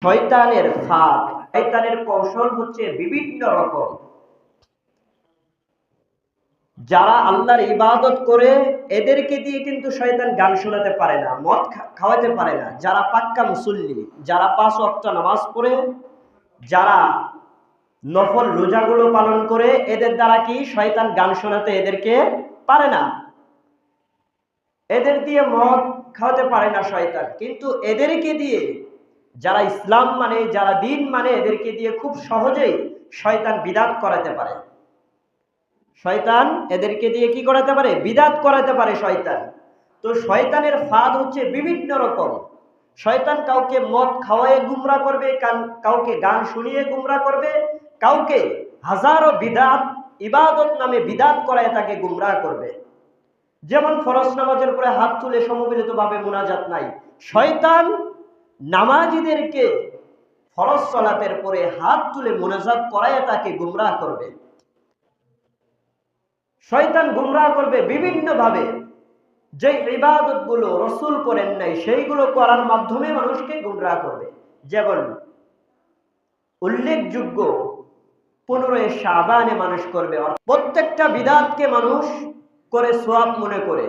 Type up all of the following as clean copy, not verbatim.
শয়তানের ফাঁদ, শয়তানের কৌশল হচ্ছে বিভিন্ন রকম। যারা আল্লাহর ইবাদত করে এদেরকে দিয়ে কিন্তু শয়তান গান শোনাতে পারে না, মদ খাওয়াতে পারে না। যারা পাক্কা মুসল্লি, যারা 5 ওয়াক্ত নামাজ পড়ে, যারা নফল রোজাগুলো পালন করে, এদের দ্বারা কি শয়তান গান শোনাতে এদেরকে পারে না। এদের দিয়ে মদ খাওয়াতে পারে না শয়তান, কিন্তু এদেরকে দিয়ে, যারা ইসলাম মানে, যারা দিন মানে, এদেরকে দিয়ে খুব সহজেই শয়তান বিদাত করাতে পারে। শয়তান এদেরকে দিয়ে কি করাতে পারে? বিদাত করাতে পারে শয়তান। তো শয়তানের ফাঁদ হচ্ছে বিভিন্ন রকম। শয়তান কাউকে মদ খাওয়ায় গুমরা করবে, কাউকে গান শুনিয়ে গুমরা করবে, কাউকে হাজারো বিদাত ইবাদত নামে বিদাত করায় তাকে গুমরা করবে। যেমন ফরজ নামাজের পরে হাত তুলে সমবেতভাবে মুনাজাত নাই, শয়তান নামাজীদেরকে ফরজ সালাতের পরে হাত তুলে মুনাজাত করায় তাকে গুমরাহ করবে। শয়তান গুমরাহ করবে বিভিন্ন ভাবে। যে ইবাদত গুলো রাসূল করেন নাই সেইগুলো করার মাধ্যমে মানুষকে গুমরাহ করবে। যেমন উল্লেখযোগ্য 15 শাবানে মানুষ করবে, প্রত্যেকটা বিদাতকে মানুষ করে সওয়াব মনে করে,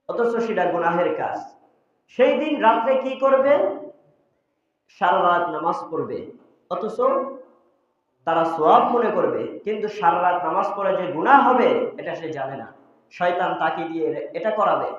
অথচ সেটা গুনাহের কাজ। সেই দিন রাত্রে কি করবে? সারা রাত নামাজ পড়বে, অথচ তারা সওয়াব মনে করবে, কিন্তু সারা রাত নামাজ পড়ে যে গুনাহ হবে এটা সে জানে না। শয়তান তাকে দিয়ে এটা করাবে।